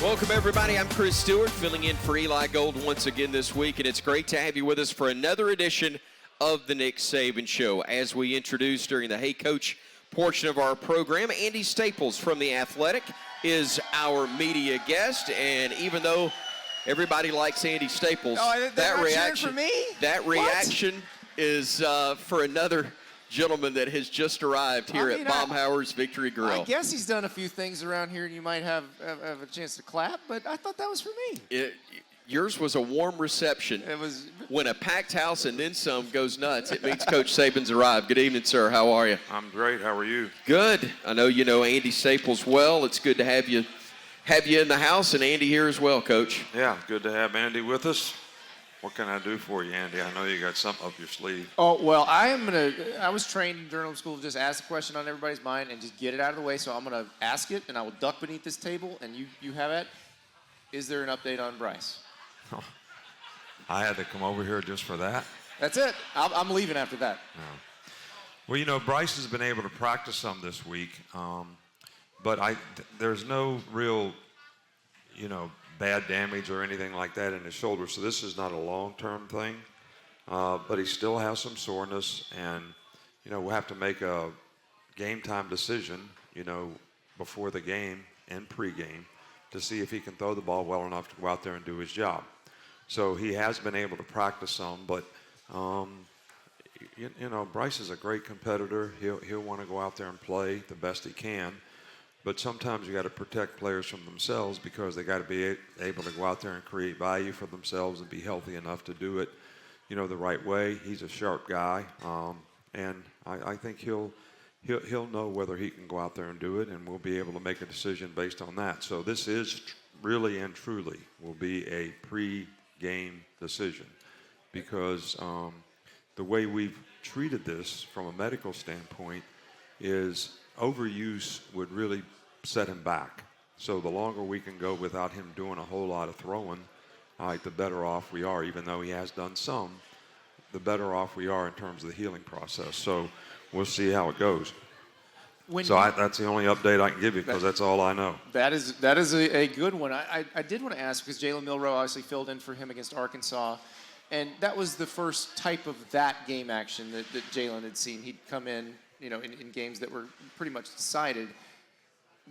Welcome, everybody. I'm Chris Stewart, filling in for Eli Gold once again this week, and it's great to have you with us for another edition of the Nick Saban Show. As we introduced during the Hey Coach portion of our program, Andy Staples from The Athletic is our media guest, and even though everybody likes Andy Staples, that reaction is for another gentleman that has just arrived here at Baumhauer's Victory Grill. I guess he's done a few things around here, and you might have a chance to clap, but I thought that was for me. Yours was a warm reception. It was. When a packed house and then some goes nuts, it means Coach Saban's arrived. Good evening, sir. How are you? I'm great. How are you? Good. I know you know Andy Staples well. It's good to have you in the house, and Andy here as well, Coach. Yeah, good to have Andy with us. What can I do for you, Andy? I know you got something up your sleeve. Oh, well, I was trained in journalism school to just ask a question on everybody's mind and just get it out of the way, so I'm going to ask it, and I will duck beneath this table, and you have it. Is there an update on Bryce? I had to come over here just for that? That's it. I'm leaving after that. Oh. Well, you know, Bryce has been able to practice some this week, but there's no real, bad damage or anything like that in his shoulder, so this is not a long-term thing, but he still has some soreness, and we'll have to make a game-time decision before the game and pregame to see if he can throw the ball well enough to go out there and do his job. So he has been able to practice some, but Bryce is a great competitor. He'll want to go out there and play the best he can. But sometimes you got to protect players from themselves because they got to be able to go out there and create value for themselves and be healthy enough to do it, the right way. He's a sharp guy, and I think he'll know whether he can go out there and do it, and we'll be able to make a decision based on that. So this is really and truly will be a pre-game decision because the way we've treated this from a medical standpoint is overuse would really set him back. So the longer we can go without him doing a whole lot of throwing, the better off we are. Even though he has done some, the better off we are in terms of the healing process. So we'll see how it goes. That's the only update I can give you because that's all I know. That is a good one. I did want to ask because Jalen Milroe obviously filled in for him against Arkansas, and that was the first type of that game action that Jalen had seen. He'd come in in games that were pretty much decided.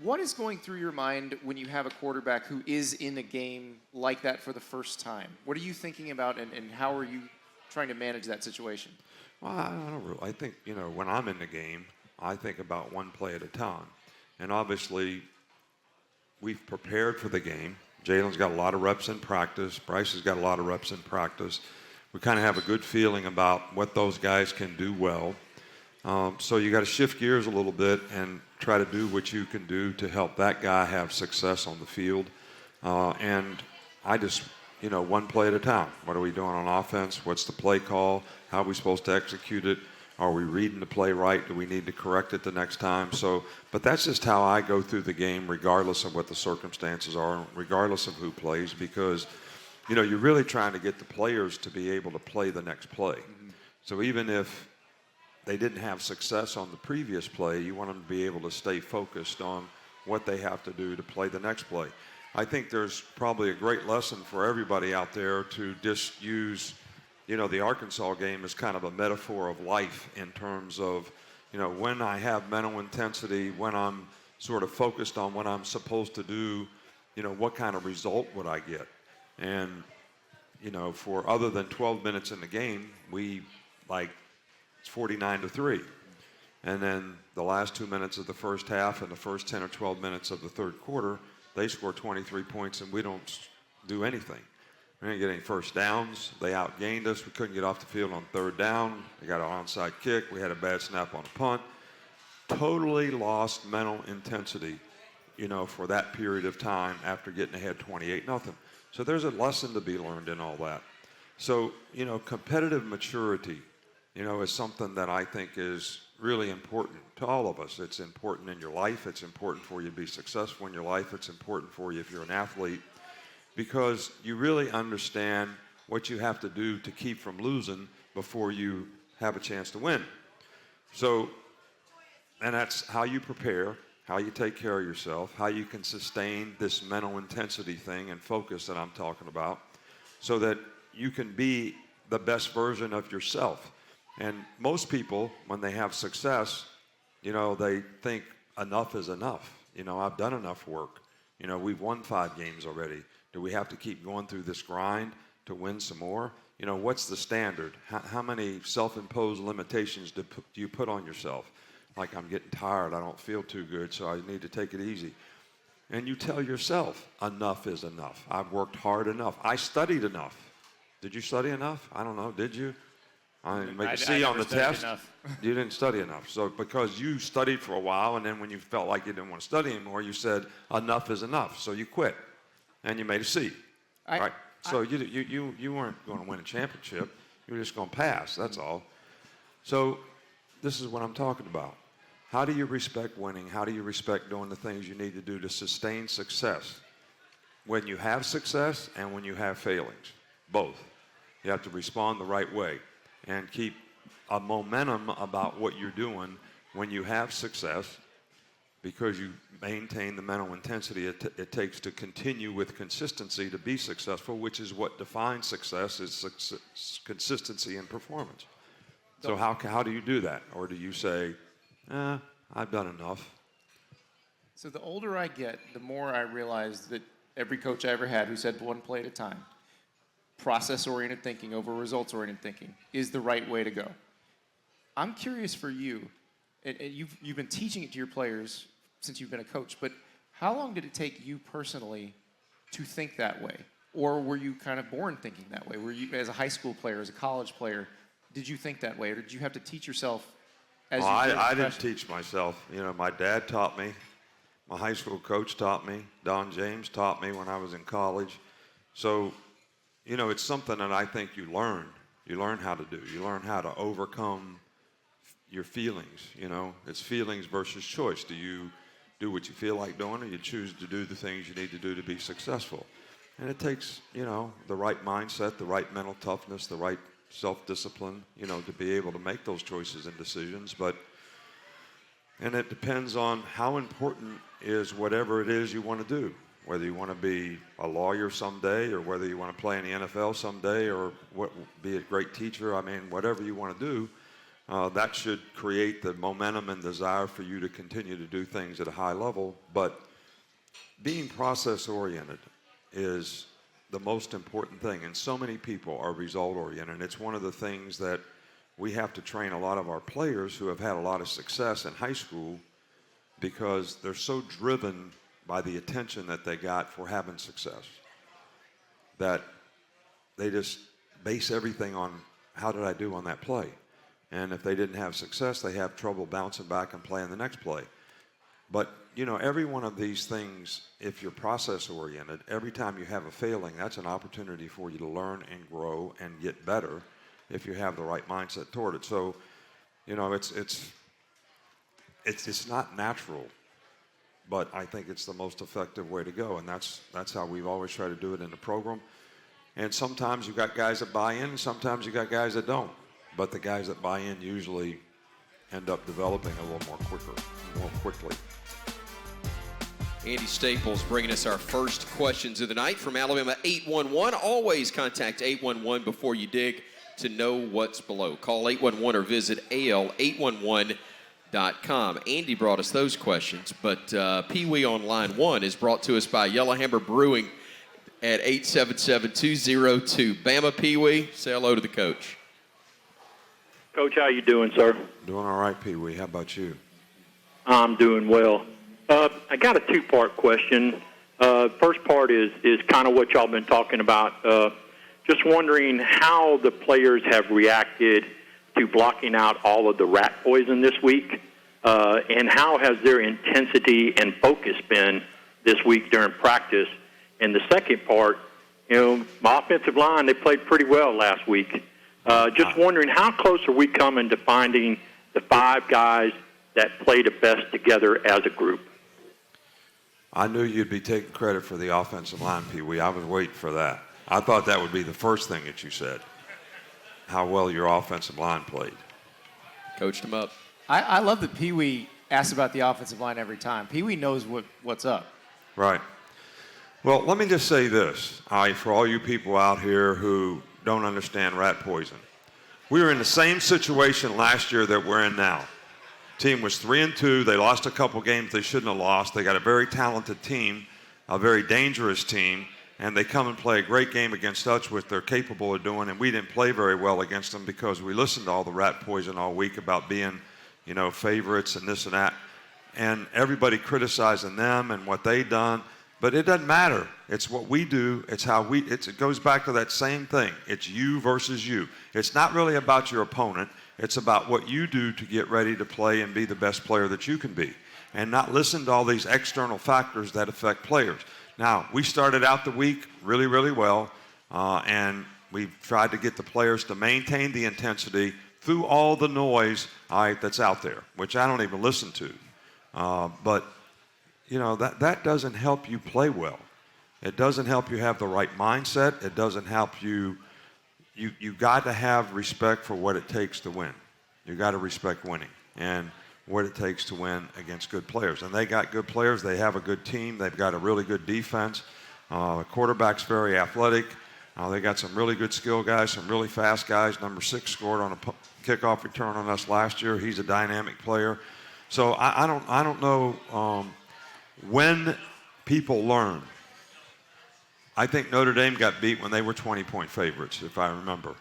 What is going through your mind when you have a quarterback who is in a game like that for the first time? What are you thinking about, and how are you trying to manage that situation? Well, I don't really. I think, when I'm in the game, I think about one play at a time. And obviously, we've prepared for the game. Jalen's got a lot of reps in practice. Bryce has got a lot of reps in practice. We kind of have a good feeling about what those guys can do well. So you got to shift gears a little bit and try to do what you can do to help that guy have success on the field. And I just, one play at a time. What are we doing on offense? What's the play call? How are we supposed to execute it? Are we reading the play right? Do we need to correct it the next time? But that's just how I go through the game, regardless of what the circumstances are, regardless of who plays, because, you're really trying to get the players to be able to play the next play. Mm-hmm. So even if they didn't have success on the previous play, you want them to be able to stay focused on what they have to do to play the next play. I think there's probably a great lesson for everybody out there to just use, the Arkansas game as kind of a metaphor of life in terms of, when I have mental intensity, when I'm sort of focused on what I'm supposed to do, what kind of result would I get? And, for other than 12 minutes in the game, it's 49-3. And then the last 2 minutes of the first half and the first 10 or 12 minutes of the third quarter, they score 23 points and we don't do anything. We didn't get any first downs. They outgained us. We couldn't get off the field on third down. We got an onside kick. We had a bad snap on a punt. Totally lost mental intensity, for that period of time after getting ahead 28-0. So there's a lesson to be learned in all that. So, competitive maturity, is something that I think is really important to all of us. It's important in your life. It's important for you to be successful in your life. It's important for you if you're an athlete because you really understand what you have to do to keep from losing before you have a chance to win. So, and that's how you prepare, how you take care of yourself, how you can sustain this mental intensity thing and focus that I'm talking about so that you can be the best version of yourself. And most people, when they have success, they think enough is enough. I've done enough work. We've won 5 games already. Do we have to keep going through this grind to win some more? What's the standard? How many self-imposed limitations do you put on yourself? Like, I'm getting tired, I don't feel too good, so I need to take it easy. And you tell yourself, enough is enough. I've worked hard enough. I studied enough. Did you study enough? I don't know, did you? I didn't make a C on the test. You didn't study enough. So because you studied for a while, and then when you felt like you didn't want to study anymore, you said, enough is enough. So you quit, and you made a C, right? So you weren't going to win a championship. You were just going to pass, that's all. So this is what I'm talking about. How do you respect winning? How do you respect doing the things you need to do to sustain success when you have success and when you have failings? Both. You have to respond the right way and keep a momentum about what you're doing when you have success, because you maintain the mental intensity it takes to continue with consistency to be successful, which is what defines success, is consistency and performance. So how do you do that? Or do you say, I've done enough? So the older I get, the more I realize that every coach I ever had who said one play at a time, process-oriented thinking over results-oriented thinking is the right way to go. I'm curious for you, and you've been teaching it to your players since you've been a coach, but how long did it take you personally to think that way? Or were you kind of born thinking that way? Were you, as a high school player, as a college player, did you think that way, or did you have to teach yourself as you did? I didn't teach myself. My dad taught me. My high school coach taught me. Don James taught me when I was in college. So, it's something that I think you learn. You learn how to do. You learn how to overcome your feelings. It's feelings versus choice. Do you do what you feel like doing, or you choose to do the things you need to do to be successful? And it takes, the right mindset, the right mental toughness, the right self-discipline, to be able to make those choices and decisions. And it depends on how important is whatever it is you want to do. Whether you want to be a lawyer someday, or whether you want to play in the NFL someday, or be a great teacher. Whatever you want to do, that should create the momentum and desire for you to continue to do things at a high level. But being process-oriented is the most important thing, and so many people are result-oriented. And it's one of the things that we have to train a lot of our players who have had a lot of success in high school, because they're so driven by the attention that they got for having success that they just base everything on, how did I do on that play? And if they didn't have success, they have trouble bouncing back and playing the next play. But, every one of these things, if you're process-oriented, every time you have a failing, that's an opportunity for you to learn and grow and get better if you have the right mindset toward it. So, it's not natural, but I think it's the most effective way to go, and that's how we've always tried to do it in the program. And sometimes you've got guys that buy in, and sometimes you've got guys that don't. But the guys that buy in usually end up developing a little more quickly. Andy Staples bringing us our first questions of the night from Alabama 811. Always contact 811 before you dig to know what's below. Call 811 or visit al811.com. Andy brought us those questions, but Pee Wee on line 1 is brought to us by Yellowhammer Brewing at 877-202. Bama Pee Wee, say hello to the coach. Coach, how you doing, sir? Doing all right, Pee Wee. How about you? I'm doing well. I got a two-part question. First part is kind of what y'all been talking about. Just wondering how the players have reacted to blocking out all of the rat poison this week, and how has their intensity and focus been this week during practice? And the second part, my offensive line, they played pretty well last week. Just wondering, how close are we coming to finding the 5 guys that play the best together as a group? I knew you'd be taking credit for the offensive line, Pee Wee. I was waiting for that. I thought that would be the first thing that you said, how well your offensive line played. Coached him up. I love that Pee Wee asked about the offensive line every time. Pee Wee knows what's up. Right. Well, let me just say this, all right, for all you people out here who don't understand rat poison. We were in the same situation last year that we're in now. Team was 3-2. They lost a couple games they shouldn't have lost. They got a very talented team, a very dangerous team, and they come and play a great game against us, which they're capable of doing, and we didn't play very well against them because we listened to all the rat poison all week about being, favorites and this and that, and everybody criticizing them and what they done. But it doesn't matter. It's what we do. It's how it goes back to that same thing. It's you versus you. It's not really about your opponent. It's about what you do to get ready to play and be the best player that you can be, and not listen to all these external factors that affect players. Now, we started out the week really, really well, and we've tried to get the players to maintain the intensity through all the noise, that's out there, which I don't even listen to. But that doesn't help you play well. It doesn't help you have the right mindset. It doesn't help you. You got to have respect for what it takes to win. You got to respect winning and what it takes to win against good players. And they got good players. They have a good team. They've got a really good defense. The quarterback's very athletic. They got some really good skill guys, some really fast guys. Number 6 scored on a kickoff return on us last year. He's a dynamic player. So I don't know when people learn. I think Notre Dame got beat when they were 20-point favorites, if I remember.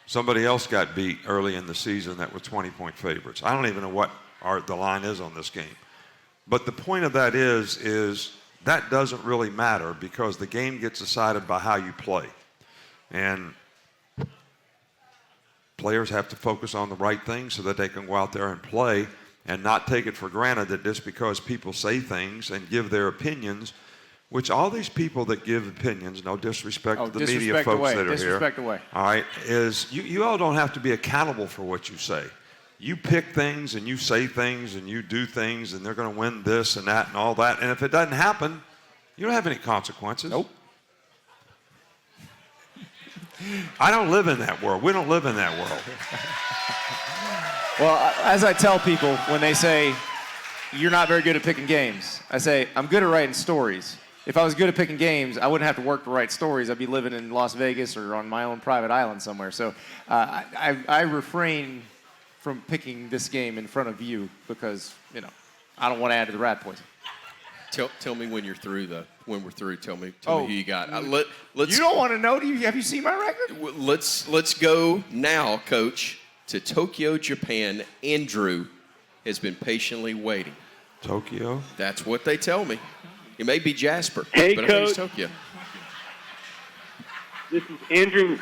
Somebody else got beat early in the season that were 20-point favorites. I don't even know what the line is on this game. But the point of that is that doesn't really matter because the game gets decided by how you play. And players have to focus on the right things so that they can go out there and play and not take it for granted that just because people say things and give their opinions, which all these people that give opinions, no disrespect to the media folks that are disrespect here, away. all right, is you all don't have to be accountable for what you say. You pick things and you say things and you do things and they're going to win this and that and all that. And if it doesn't happen, you don't have any consequences. Nope. I don't live in that world. We don't live in that world. Well, as I tell people when they say, you're not very good at picking games, I say, I'm good at writing stories. If I was good at picking games, I wouldn't have to work to write stories. I'd be living in Las Vegas or on my own private island somewhere. So I refrain from picking this game in front of you because, I don't want to add to the rat poison. Tell me when you're through, though. When we're through, tell me who you got. Let's, you don't want to know? Have you seen my record? Let's go now, Coach, to Tokyo, Japan. Andrew has been patiently waiting. Tokyo? That's what they tell me. It may be Jasper, hey, but I Coach. think it's Tokyo. This is Andrew.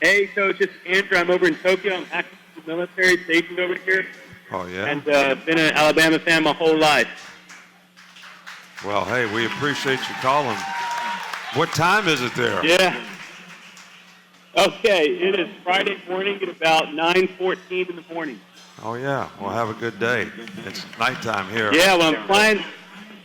Hey, Coach, this is Andrew. I'm over in Tokyo. I'm active military stationed over here. Oh, yeah? And been an Alabama fan my whole life. Well, hey, we appreciate you calling. What time is it there? Yeah. Okay, it is Friday morning at about 9:14 in the morning. Oh, yeah. Well, have a good day. It's nighttime here. Yeah, well, I'm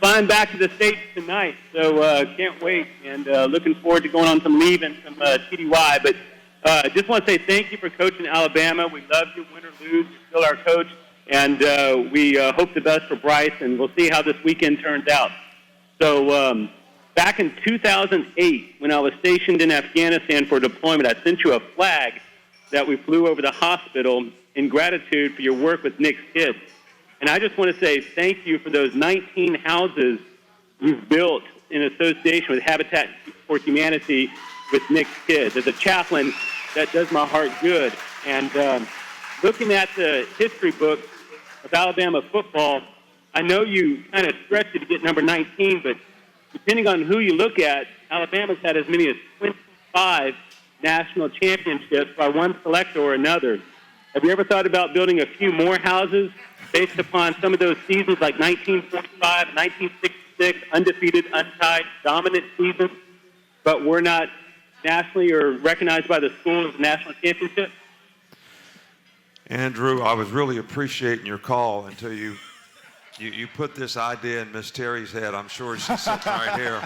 flying back to the States tonight, so can't wait. And looking forward to going on some leave and some TDY. But just want to say thank you for coaching Alabama. We love you, win or lose. You're still our coach. And we hope the best for Bryce, and we'll see how this weekend turns out. So back in 2008, when I was stationed in Afghanistan for deployment, I sent you a flag that we flew over the hospital in gratitude for your work with Nick's kids. And I just want to say thank you for those 19 houses you've built in association with Habitat for Humanity with Nick's kids. As a chaplain, that does my heart good. And looking at the history book of Alabama football, I know you kind of stretched it to get number 19, but depending on who you look at, Alabama's had as many as 25 national championships by one selector or another. Have you ever thought about building a few more houses based upon some of those seasons like 1945, 1966, undefeated, untied, dominant seasons, but were not nationally or recognized by the school as a national championship? Andrew, I was really appreciating your call until you put this idea in Miss Terry's head. I'm sure she's sitting right here.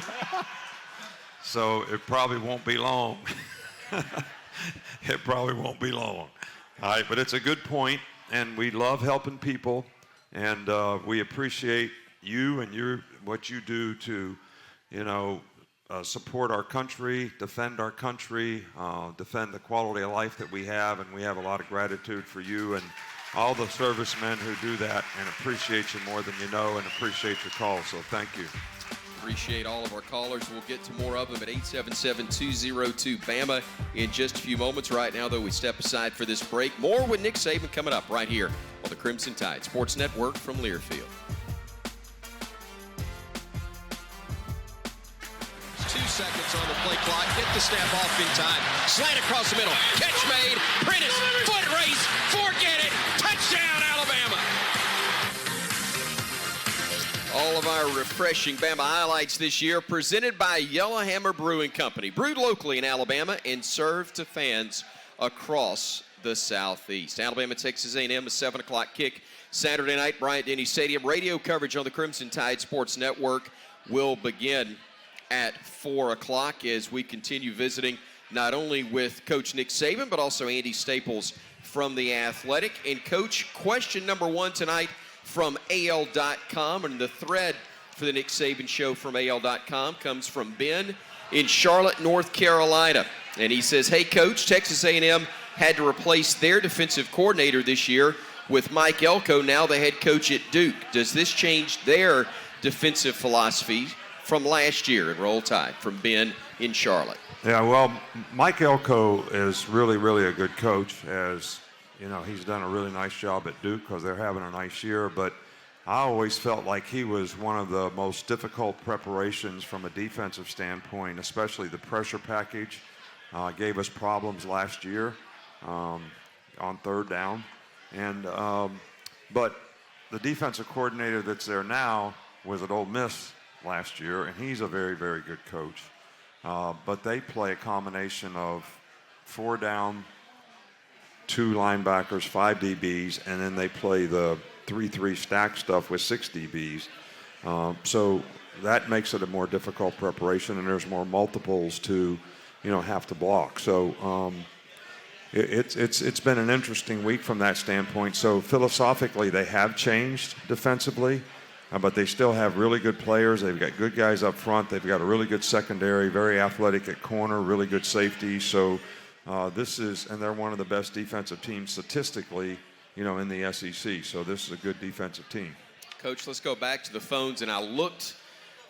So it probably won't be long. It probably won't be long. All right, but it's a good point, and we love helping people. And we appreciate you and what you do to, support our country, defend our country, defend the quality of life that we have. And we have a lot of gratitude for you and all the servicemen who do that, and appreciate you more than you know, and appreciate your call. So thank you. Appreciate all of our callers. We'll get to more of them at 877-202-BAMA in just a few moments. Right now, though, we step aside for this break. More with Nick Saban coming up right here on the Crimson Tide Sports Network from Learfield. 2 seconds on the play clock. Get the snap off in time. Slant across the middle. Catch made. Prentice. Foot race. Forget it. Touchdown, Alabama. All of our refreshing Bama highlights this year presented by Yellowhammer Brewing Company. Brewed locally in Alabama and served to fans across the Southeast. Alabama, Texas A&M, a 7 o'clock kick Saturday night, Bryant-Denny Stadium. Radio coverage on the Crimson Tide Sports Network will begin at 4 o'clock as we continue visiting not only with Coach Nick Saban, but also Andy Staples from The Athletic. And, Coach, question number 1 tonight from AL.com, and the thread for the Nick Saban Show from AL.com comes from Ben in Charlotte, North Carolina. And he says, hey, Coach, Texas A&M had to replace their defensive coordinator this year with Mike Elko, now the head coach at Duke. Does this change their defensive philosophy from last year? And Roll Tide from Ben in Charlotte. Yeah, well, Mike Elko is really, really a good coach. As he's done a really nice job at Duke because they're having a nice year. But I always felt like he was one of the most difficult preparations from a defensive standpoint, especially the pressure package. Gave us problems last year on third down. And but the defensive coordinator that's there now was at Ole Miss last year, and he's a very, very good coach. But they play a combination of 4 down, 2 linebackers, 5 DBs, and then they play the 3-3 stack stuff with 6 DBs. So that makes it a more difficult preparation, and there's more multiples to, have to block. So it's been an interesting week from that standpoint. So philosophically, they have changed defensively, but they still have really good players. They've got good guys up front. They've got a really good secondary, very athletic at corner, really good safety. So and they're one of the best defensive teams statistically, in the SEC. So this is a good defensive team. Coach, let's go back to the phones. And I looked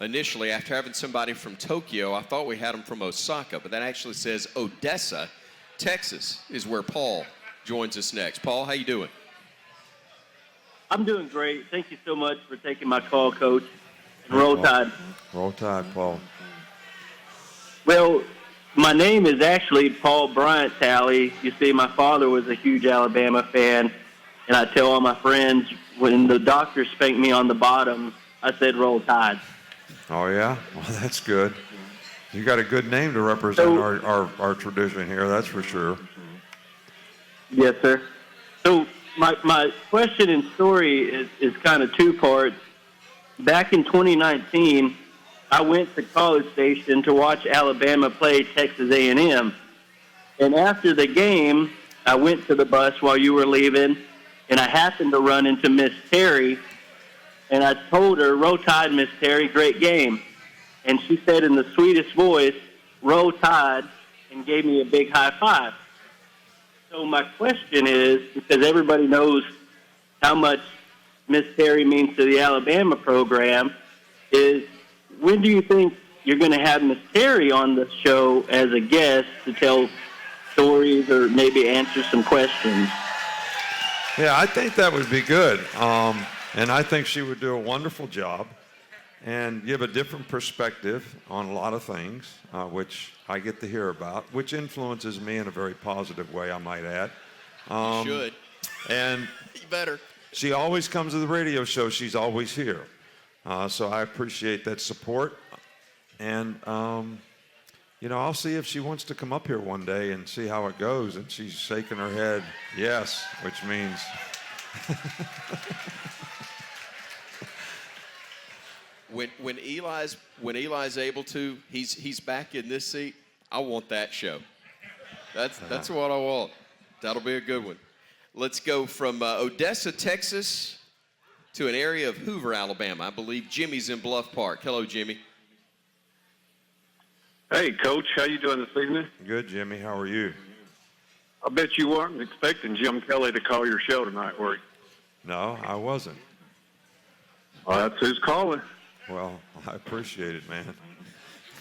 initially after having somebody from Tokyo. I thought we had them from Osaka, but that actually says Odessa, Texas is where Paul joins us next. Paul, how you doing? I'm doing great. Thank you so much for taking my call, Coach. And Roll Tide. Roll Tide, Paul. Well, my name is actually Paul Bryant Talley. You see, my father was a huge Alabama fan, and I tell all my friends when the doctor spanked me on the bottom, I said Roll Tide. Oh, yeah? Well, that's good. You got a good name to represent our tradition here, that's for sure. Yes, sir. So my question and story is kind of 2 parts. Back in 2019, I went to College Station to watch Alabama play Texas A&M. And after the game, I went to the bus while you were leaving, and I happened to run into Miss Terry, and I told her, Roll Tide, Miss Terry, great game. And she said in the sweetest voice, Roll Tide, and gave me a big high five. So my question is, because everybody knows how much Miss Terry means to the Alabama program, is when do you think you're going to have Miss Terry on the show as a guest to tell stories or maybe answer some questions? Yeah, I think that would be good. And I think she would do a wonderful job and give a different perspective on a lot of things, which I get to hear about, which influences me in a very positive way, I might add. You should. And you better. She always comes to the radio show. She's always here. So I appreciate that support. And, I'll see if she wants to come up here one day and see how it goes. And she's shaking her head, yes, which means... When Eli's able to, he's back in this seat. I want that show. That's what I want. That'll be a good one. Let's go from Odessa, Texas, to an area of Hoover, Alabama. I believe Jimmy's in Bluff Park. Hello, Jimmy. Hey, Coach. How you doing this evening? Good, Jimmy. How are you? I bet you weren't expecting Jim Kelly to call your show tonight, were you? No, I wasn't. Well, that's who's calling. Well, I appreciate it, man.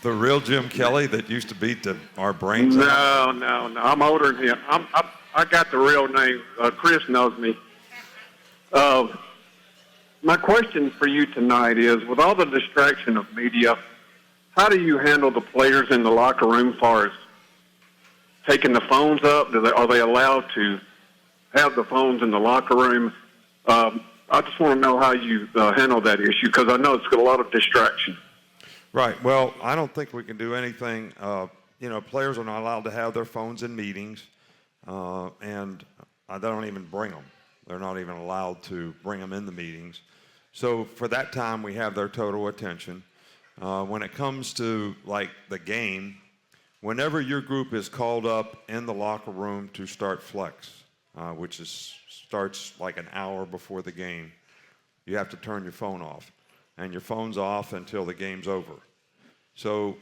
The real Jim Kelly that used to beat our brains out? No. I'm older than him. I got the real name. Chris knows me. My question for you tonight is, with all the distraction of media, how do you handle the players in the locker room as far as taking the phones up? Are they allowed to have the phones in the locker room? I just want to know how you handle that issue, because I know it's got a lot of distraction. Right. Well, I don't think we can do anything. Players are not allowed to have their phones in meetings, and they don't even bring them. They're not even allowed to bring them in the meetings. So for that time, we have their total attention. When it comes to, like, the game, whenever your group is called up in the locker room to start flex, which starts like an hour before the game, you have to turn your phone off. And your phone's off until the game's over. So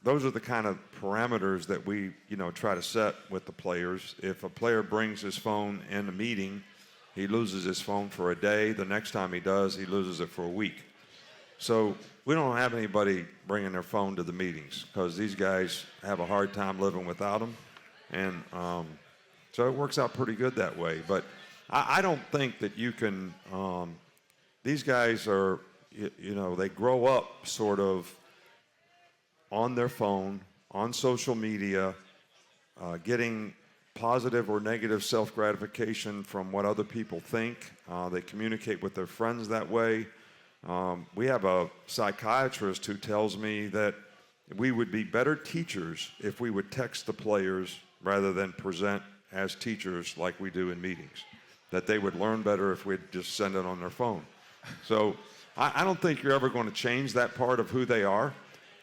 those are the kind of parameters that we, try to set with the players. If a player brings his phone in a meeting, he loses his phone for a day. The next time he does, he loses it for a week. So we don't have anybody bringing their phone to the meetings, because these guys have a hard time living without them. And so it works out pretty good that way. But I don't think that you can these guys are, they grow up sort of on their phone, on social media, getting positive or negative self-gratification from what other people think. They communicate with their friends that way. We have a psychiatrist who tells me that we would be better teachers if we would text the players rather than present as teachers like we do in meetings, that they would learn better if we'd just send it on their phone. So I don't think you're ever going to change that part of who they are.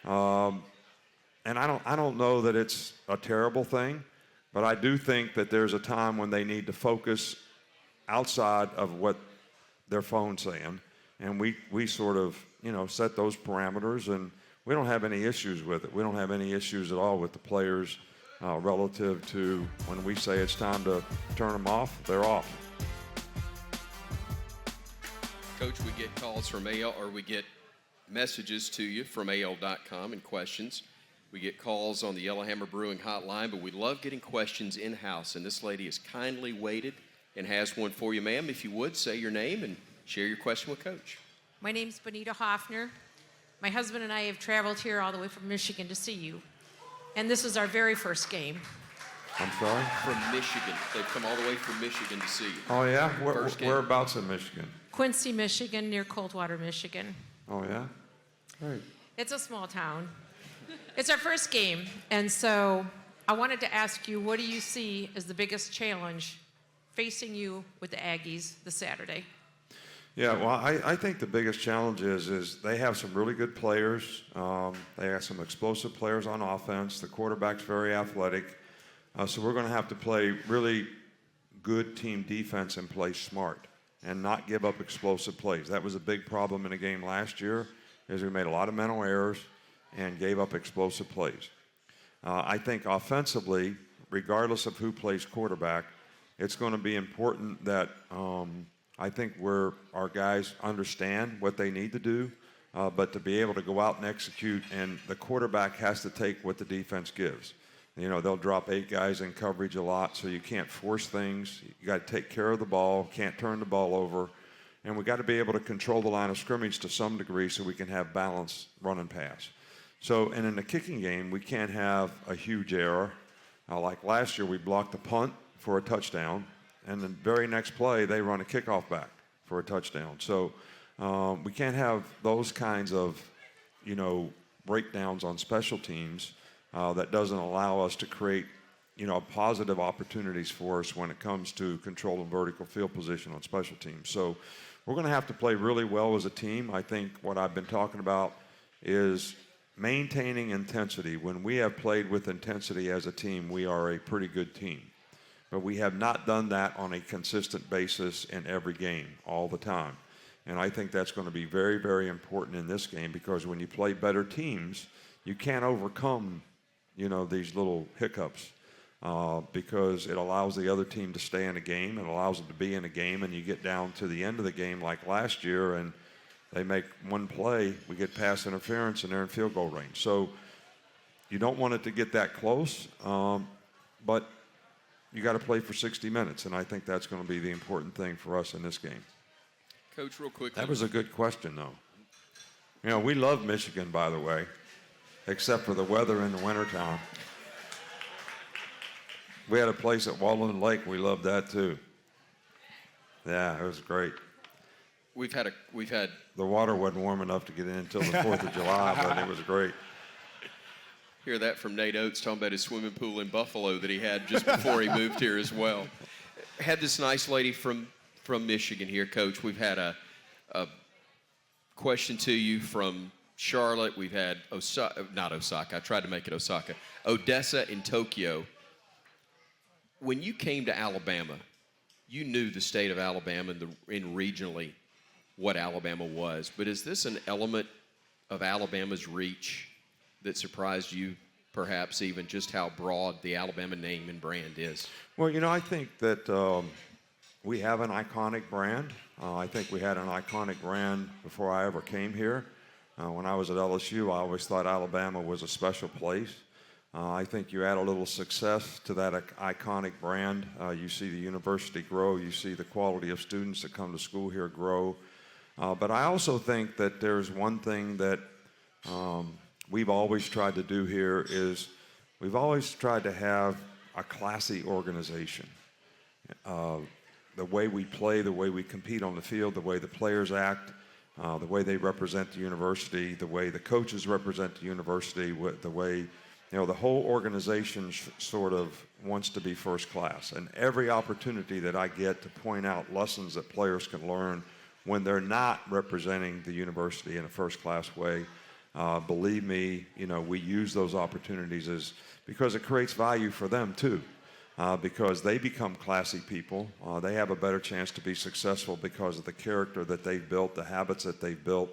And I don't know that it's a terrible thing, but I do think that there's a time when they need to focus outside of what their phone's saying. And we sort of, set those parameters, and we don't have any issues with it. We don't have any issues at all with the players relative to when we say it's time to turn them off, they're off. Coach, we get calls from AL, or we get messages to you from AL.com and questions. We get calls on the Yellowhammer Brewing hotline, but we love getting questions in-house, and this lady has kindly waited and has one for you, ma'am. If you would, say your name and share your question with Coach. My name's Bonita Hoffner. My husband and I have traveled here all the way from Michigan to see you, and this is our very first game. I'm sorry? From Michigan. They've come all the way from Michigan to see you. Oh, yeah? Whereabouts in Michigan? Quincy, Michigan, near Coldwater, Michigan. Oh, yeah? Great. It's a small town. It's our first game, and so I wanted to ask you, what do you see as the biggest challenge facing you with the Aggies this Saturday? Yeah, well, I think the biggest challenge is they have some really good players. They have some explosive players on offense. The quarterback's very athletic. So we're going to have to play really good team defense and play smart and not give up explosive plays. That was a big problem in a game last year, is we made a lot of mental errors and gave up explosive plays. I think offensively, regardless of who plays quarterback, it's going to be important that I think our guys understand what they need to do, but to be able to go out and execute, and the quarterback has to take what the defense gives. They'll drop 8 guys in coverage a lot, so you can't force things. You got to take care of the ball, can't turn the ball over, and we got to be able to control the line of scrimmage to some degree so we can have balance run and pass. So, and in the kicking game, we can't have a huge error. Like last year, we blocked the punt for a touchdown, and the very next play, they run a kickoff back for a touchdown. So we can't have those kinds of, breakdowns on special teams that doesn't allow us to create, positive opportunities for us when it comes to controlling vertical field position on special teams. So we're going to have to play really well as a team. I think what I've been talking about is maintaining intensity. When we have played with intensity as a team, we are a pretty good team. But we have not done that on a consistent basis in every game all the time. And I think that's going to be very, very important in this game, because when you play better teams, you can't overcome, these little hiccups, because it allows the other team to stay in a game. It allows them to be in a game, and you get down to the end of the game like last year, and they make one play, we get pass interference, and they're in field goal range. So you don't want it to get that close, but you got to play for 60 minutes, and I think that's going to be the important thing for us in this game. Coach, real quick. That was a good question, though. We love Michigan, by the way, except for the weather in the wintertime. We had a place at Walden Lake. We loved that, too. Yeah, it was great. We've had The water wasn't warm enough to get in until the 4th of July, but it was great. Hear that from Nate Oates talking about his swimming pool in Buffalo that he had just before he moved here as well. Had this nice lady from Michigan here, Coach. We've had a question to you from Charlotte. We've had not Osaka. I tried to make it Osaka. Odessa and Tokyo. When you came to Alabama, you knew the state of Alabama and regionally what Alabama was. But is this an element of Alabama's reach that surprised you, perhaps even just how broad the Alabama name and brand is? Well, I think that we have an iconic brand. I think we had an iconic brand before I ever came here. When I was at LSU, I always thought Alabama was a special place. I think you add a little success to that iconic brand. You see the university grow. You see the quality of students that come to school here grow. But I also think that there's one thing that we've always tried to do here is we've always tried to have a classy organization. The way we play, the way we compete on the field, the way the players act, the way they represent the university, the way the coaches represent the university, the way, the whole organization sort of wants to be first class. And every opportunity that I get to point out lessons that players can learn when they're not representing the university in a first class way, believe me, we use those opportunities because it creates value for them too. Because they become classy people. They have a better chance to be successful because of the character that they've built, the habits that they've built,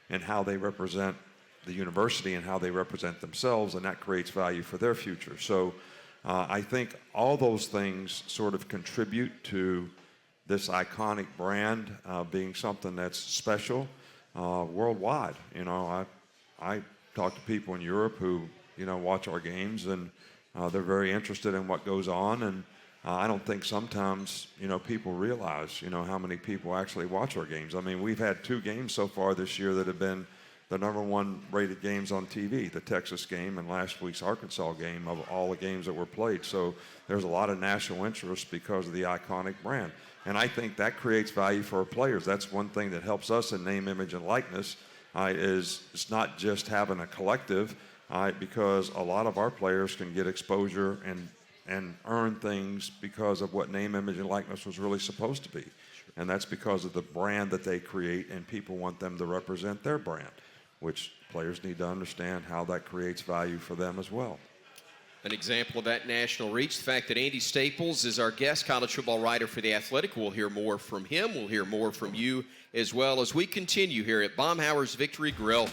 and how they represent the university and how they represent themselves, and that creates value for their future. So I think all those things sort of contribute to this iconic brand being something that's special worldwide. I talk to people in Europe who, watch our games, and they're very interested in what goes on, and I don't think sometimes, people realize, how many people actually watch our games. I mean, we've had 2 games so far this year that have been the #1 rated games on TV, the Texas game and last week's Arkansas game, of all the games that were played. So there's a lot of national interest because of the iconic brand. And I think that creates value for our players. That's one thing that helps us in name, image, and likeness, is it's not just having a collective, because a lot of our players can get exposure and earn things because of what name, image, and likeness was really supposed to be. And that's because of the brand that they create, and people want them to represent their brand, which players need to understand how that creates value for them as well. An example of that national reach, the fact that Andy Staples is our guest college football writer for The Athletic. We'll hear more from him. We'll hear more from you as well as we continue here at Baumhauer's Victory Grill.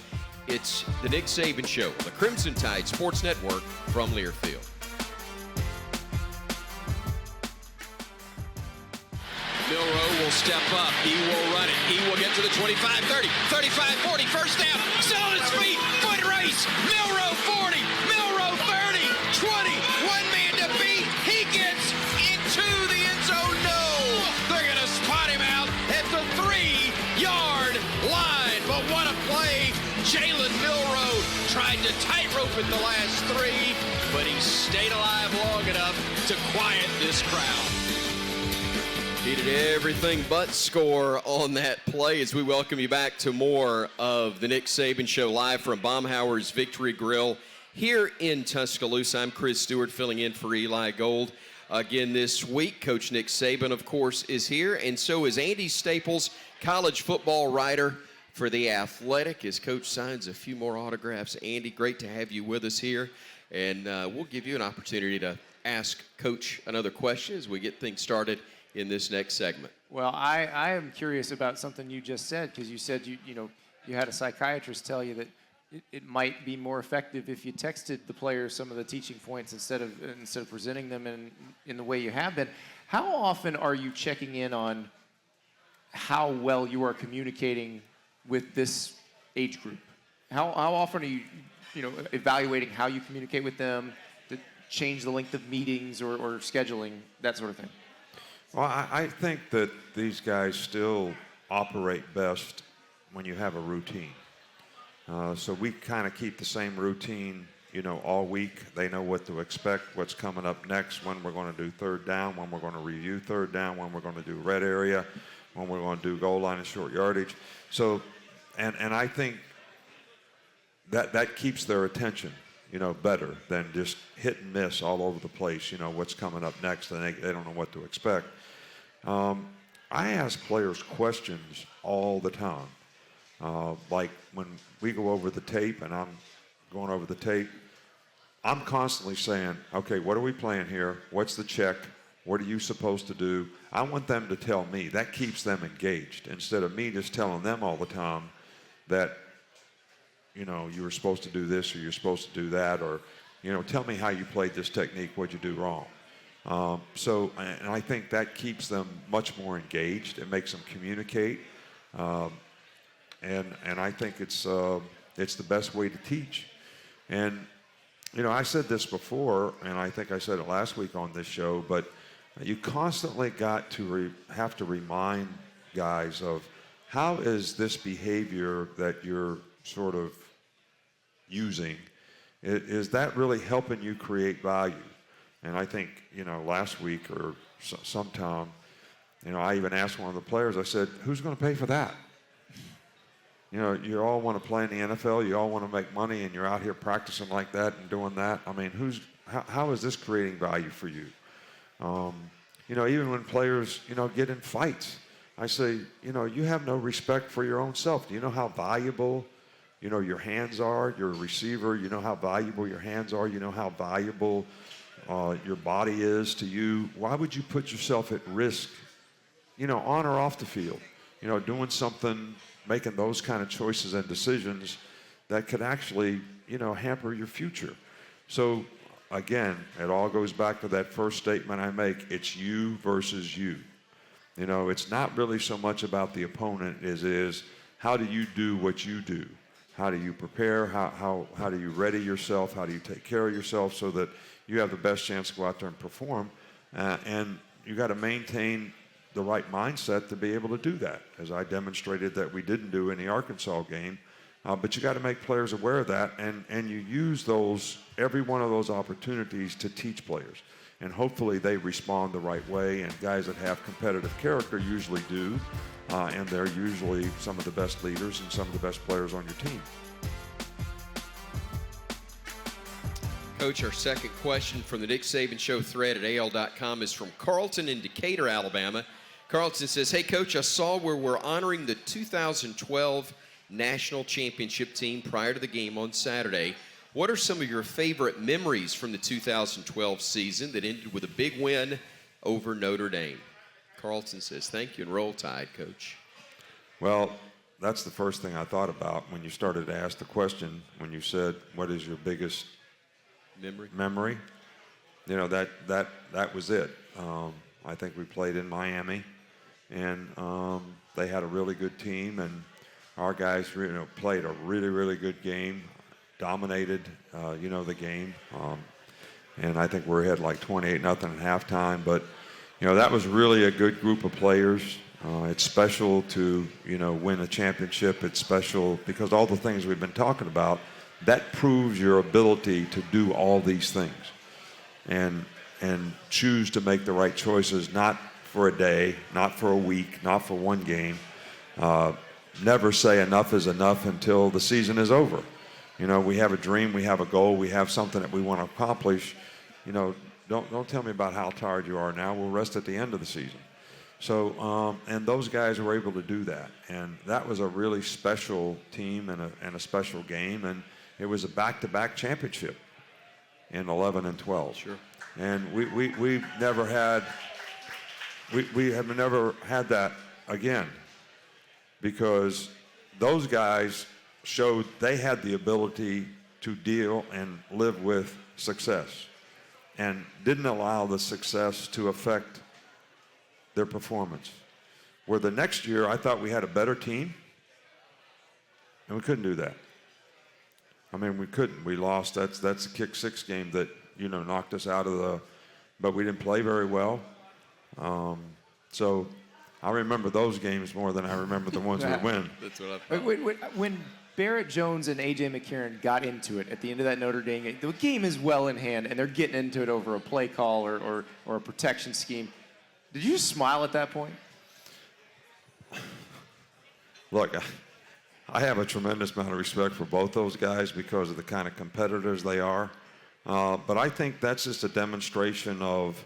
It's the Nick Saban Show, the Crimson Tide Sports Network from Learfield. Milroe will step up. He will run it. He will get to the 25, 30, 35, 40. First down. Still on his feet. Foot race. Milroe 40. Milroe 30. 20. One man to beat. He gets into the end zone. No. They're going to spot him out at the 3-yard line. But what a play. Jalen Milroe tried to tightrope it the last 3, but he stayed alive long enough to quiet this crowd. He did everything but score on that play as we welcome you back to more of the Nick Saban Show live from Baumhauer's Victory Grill here in Tuscaloosa. I'm Chris Stewart filling in for Eli Gold. Again this week, Coach Nick Saban, of course, is here, and so is Andy Staples, college football writer for The Athletic, as Coach signs a few more autographs. Andy, great to have you with us here, and we'll give you an opportunity to ask Coach another question as we get things started in this next segment. Well, I am curious about something you just said, because you said you had a psychiatrist tell you that it might be more effective if you texted the players some of the teaching points instead of presenting them in the way you have been. How often are you checking in on how well you are communicating with this age group? How often are you evaluating how you communicate with them to change the length of meetings or scheduling, that sort of thing? Well, I think that these guys still operate best when you have a routine. So we kind of keep the same routine, all week. They know what to expect, what's coming up next, when we're going to do third down, when we're going to review third down, when we're going to do red area, when we're going to do goal line and short yardage. So, and I think that keeps their attention, better than just hit and miss all over the place, what's coming up next, and they don't know what to expect. I ask players questions all the time. Like when we go over the tape and I'm going over the tape, I'm constantly saying, okay, what are we playing here? What's the check? What are you supposed to do? I want them to tell me. That keeps them engaged instead of me just telling them all the time that, you were supposed to do this or you're supposed to do that, or, tell me how you played this technique, what'd you do wrong? And I think that keeps them much more engaged. It makes them communicate. And I think it's the best way to teach. And, I said this before, and I think I said it last week on this show, but you constantly got to have to remind guys of how is this behavior that you're sort of using, is that really helping you create value? And I think, last week or sometime, I even asked one of the players, I said, who's going to pay for that? You all want to play in the NFL, you all want to make money, and you're out here practicing like that and doing that. I mean, how is this creating value for you? Even when players, get in fights, I say, you have no respect for your own self. Do you know how valuable, your hands are? You're a receiver, you know how valuable your hands are, you know how valuable your body is to you. Why would you put yourself at risk, on or off the field? Doing something, making those kind of choices and decisions that could actually, hamper your future. So, again, it all goes back to that first statement I make. It's you versus you. It's not really so much about the opponent as it is how do you do what you do? How do you prepare? How do you ready yourself? How do you take care of yourself so that you have the best chance to go out there and perform? And you got to maintain the right mindset to be able to do that, as I demonstrated that we didn't do in the Arkansas game. But you got to make players aware of that, and you use every one of those opportunities to teach players. And hopefully they respond the right way, and guys that have competitive character usually do, and they're usually some of the best leaders and some of the best players on your team. Coach, our second question from the Nick Saban Show thread at AL.com is from Carlton in Decatur, Alabama. Carlton says, hey, Coach, I saw where we're honoring the 2012 National Championship team prior to the game on Saturday. What are some of your favorite memories from the 2012 season that ended with a big win over Notre Dame? Carlton says, thank you, and roll tide, Coach. Well, that's the first thing I thought about when you started to ask the question, when you said, what is your biggest memory? That was it. I think we played in Miami, and they had a really good team, and our guys played a really, really good game, dominated the game, and I think we're ahead like 28-0 at halftime. But that was really a good group of players. It's special to win a championship. It's special because all the things we've been talking about, that proves your ability to do all these things and choose to make the right choices, not for a day, not for a week, not for one game. Never say enough is enough until the season is over. We have a dream, we have a goal, we have something that we want to accomplish. Don't tell me about how tired you are now. We'll rest at the end of the season. So, and those guys were able to do that. And that was a really special team and a special game. And it was a back-to-back championship in 11 and 12. Sure. And we've never had we have never had that again because those guys showed they had the ability to deal and live with success and didn't allow the success to affect their performance. Where the next year, I thought we had a better team, and we couldn't do that. I mean, we couldn't. We lost. That's the kick six game that, knocked us out of the, but we didn't play very well. So I remember those games more than I remember the ones we win. That's what I thought. When Barrett Jones and A.J. McCarron got into it at the end of that Notre Dame game, the game is well in hand, and they're getting into it over a play call or a protection scheme. Did you just smile at that point? Look, I have a tremendous amount of respect for both those guys because of the kind of competitors they are. But I think that's just a demonstration of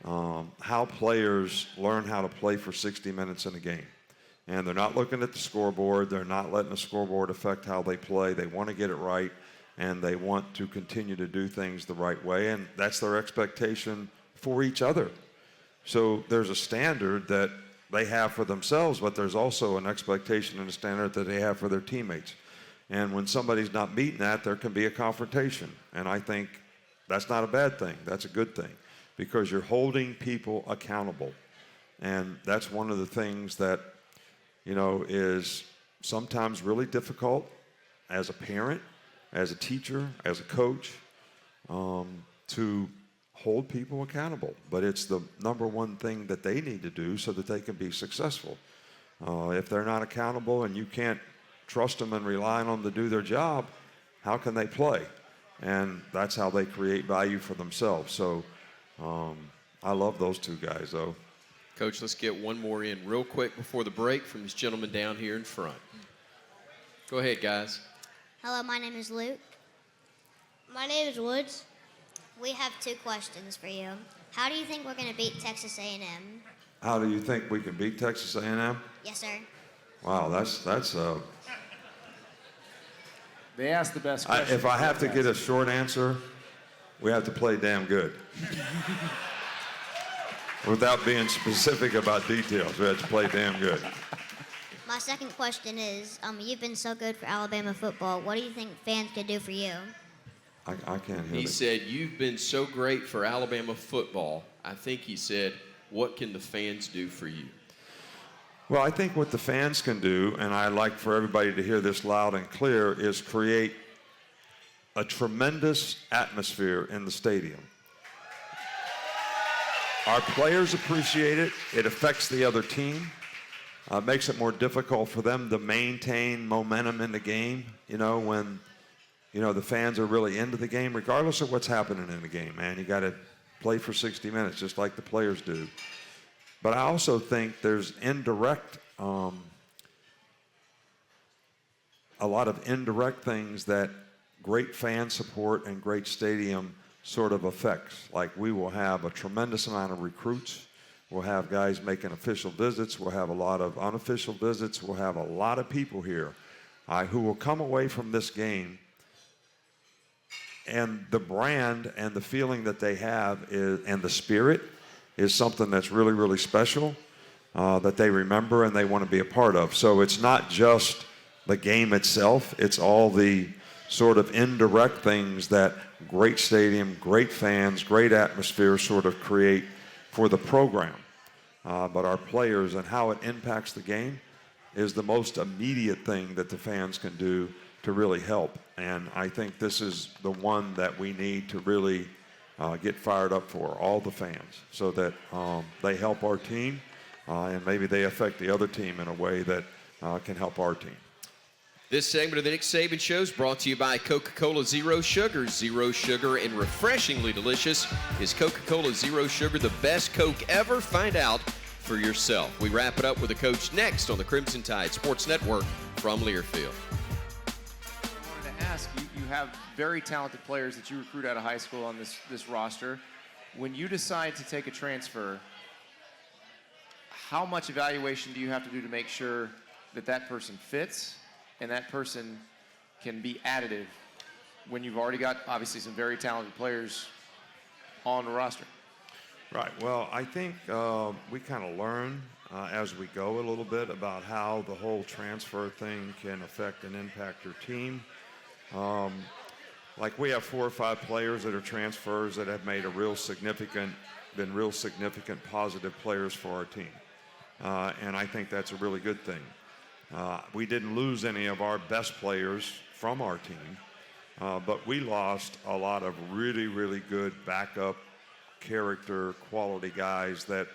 how players learn how to play for 60 minutes in a game. And they're not looking at the scoreboard. They're not letting the scoreboard affect how they play. They want to get it right, and they want to continue to do things the right way. And that's their expectation for each other. So there's a standard that they have for themselves, but there's also an expectation and a standard that they have for their teammates. And when somebody's not meeting that, there can be a confrontation. And I think that's not a bad thing. That's a good thing because you're holding people accountable. And that's one of the things that, is sometimes really difficult as a parent, as a teacher, as a coach, to hold people accountable. But it's the number one thing that they need to do so that they can be successful. If they're not accountable and you can't trust them and rely on them to do their job, how can they play? And that's how they create value for themselves. So I love those two guys, though. Coach, let's get one more in real quick before the break from this gentleman down here in front. Go ahead, guys. Hello, my name is Luke. My name is Woods. We have two questions for you. How do you think we're going to beat Texas A&M? How do you think we can beat Texas A&M? Yes, sir. Wow, that's They asked the best question. if I have to get a short answer, we have to play damn good. Without being specific about details, we have to play damn good. My second question is, you've been so good for Alabama football. What do you think fans could do for you? I can't hear He it. said, you've been so great for Alabama football. I think he said, what can the fans do for you? Well, I think what the fans can do, and I like for everybody to hear this loud and clear, is create a tremendous atmosphere in the stadium. Our players appreciate it. It affects the other team. Makes it more difficult for them to maintain momentum in the game, when, the fans are really into the game, regardless of what's happening in the game, man. You got to play for 60 minutes, just like the players do. But I also think there's a lot of indirect things that great fan support and great stadium sort of affects. Like we will have a tremendous amount of recruits. We'll have guys making official visits. We'll have a lot of unofficial visits. We'll have a lot of people here who will come away from this game, and the brand and the feeling that they have and the spirit is something that's really, really special that they remember and they want to be a part of. So it's not just the game itself. It's all the sort of indirect things that great stadium, great fans, great atmosphere sort of create for the program. But our players and how it impacts the game is the most immediate thing that the fans can do to really help. And I think this is the one that we need to really get fired up for, all the fans, so that they help our team and maybe they affect the other team in a way that can help our team. This segment of the Nick Saban Show is brought to you by Coca-Cola Zero Sugar. Zero sugar and refreshingly delicious. Is Coca-Cola Zero Sugar the best Coke ever? Find out for yourself. We wrap it up with the coach next on the Crimson Tide Sports Network from Learfield. I wanted to ask, you have very talented players that you recruit out of high school on this roster. When you decide to take a transfer, how much evaluation do you have to do to make sure that that person fits and that person can be additive when you've already got, obviously, some very talented players on the roster? Right. Well, I think we kind of learn as we go a little bit about how the whole transfer thing can affect and impact your team. Like we have 4 or 5 players that are transfers that have made been real significant positive players for our team. And I think that's a really good thing. We didn't lose any of our best players from our team, but we lost a lot of really, really good backup character, quality guys that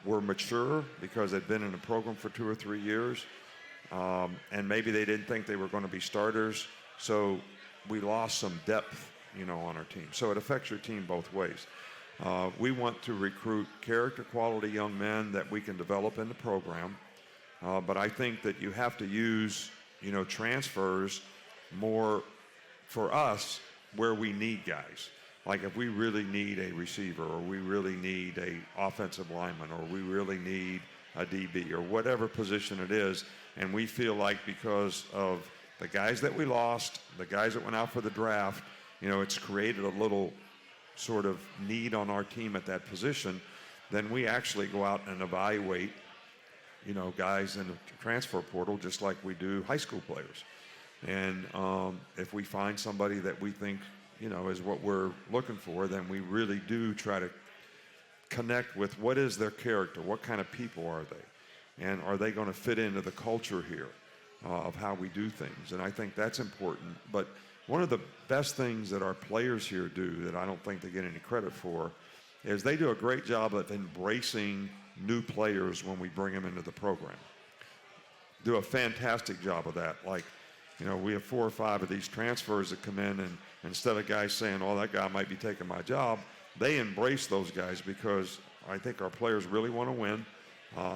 were mature because they'd been in the program for 2 or 3 years, and maybe they didn't think they were going to be starters. So we lost some depth, on our team. So it affects your team both ways. We want to recruit character, quality young men that we can develop in the program, but I think that you have to use, transfers more for us where we need guys. Like if we really need a receiver, or we really need a offensive lineman, or we really need a DB, or whatever position it is, and we feel like because of the guys that we lost, the guys that went out for the draft, it's created a little sort of need on our team at that position, then we actually go out and evaluate, guys in the transfer portal just like we do high school players. And if we find somebody that we think is what we're looking for, then we really do try to connect with what is their character, what kind of people are they, and are they going to fit into the culture here of how we do things. And I think that's important. But one of the best things that our players here do that I don't think they get any credit for is they do a great job of embracing new players when we bring them into the program. Do a fantastic job of that. Like, we have 4 or 5 of these transfers that come in, and instead of guys saying, oh, that guy might be taking my job, they embrace those guys because I think our players really want to win,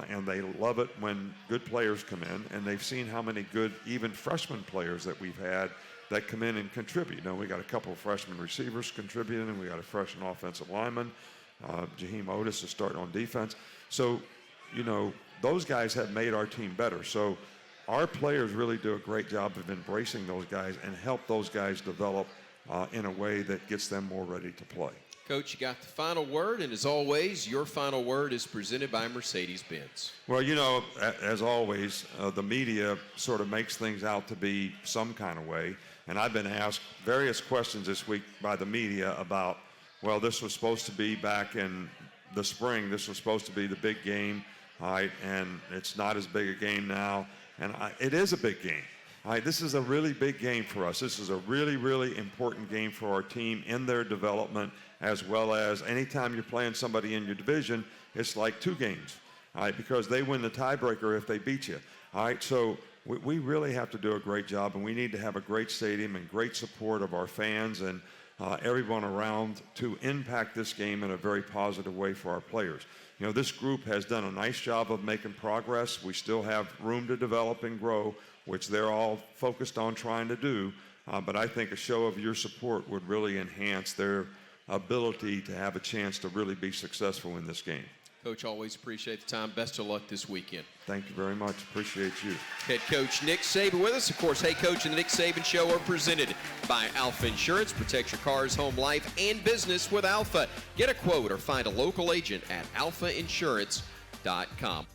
and they love it when good players come in, and they've seen how many good, even freshman players that we've had that come in and contribute. We got a couple of freshman receivers contributing, and we got a freshman offensive lineman. Jaheim Otis is starting on defense. So, those guys have made our team better. So our players really do a great job of embracing those guys and help those guys develop in a way that gets them more ready to play. Coach, you got the final word, and as always, your final word is presented by Mercedes-Benz. Well, as always, the media sort of makes things out to be some kind of way, and I've been asked various questions this week by the media about, well, this was supposed to be back in the spring. This was supposed to be the big game, and it's not as big a game now. And it is a big game. This is a really big game for us. This is a really, really important game for our team in their development, as well as anytime you're playing somebody in your division, it's like 2 games, because they win the tiebreaker if they beat you. So we really have to do a great job, and we need to have a great stadium and great support of our fans and everyone around to impact this game in a very positive way for our players. This group has done a nice job of making progress. We still have room to develop and grow, which they're all focused on trying to do. But I think a show of your support would really enhance their ability to have a chance to really be successful in this game. Coach, always appreciate the time. Best of luck this weekend. Thank you very much. Appreciate you. Head coach Nick Saban with us. Of course, Hey Coach and the Nick Saban Show are presented by Alpha Insurance. Protect your car's home, life, and business with Alpha. Get a quote or find a local agent at alphainsurance.com.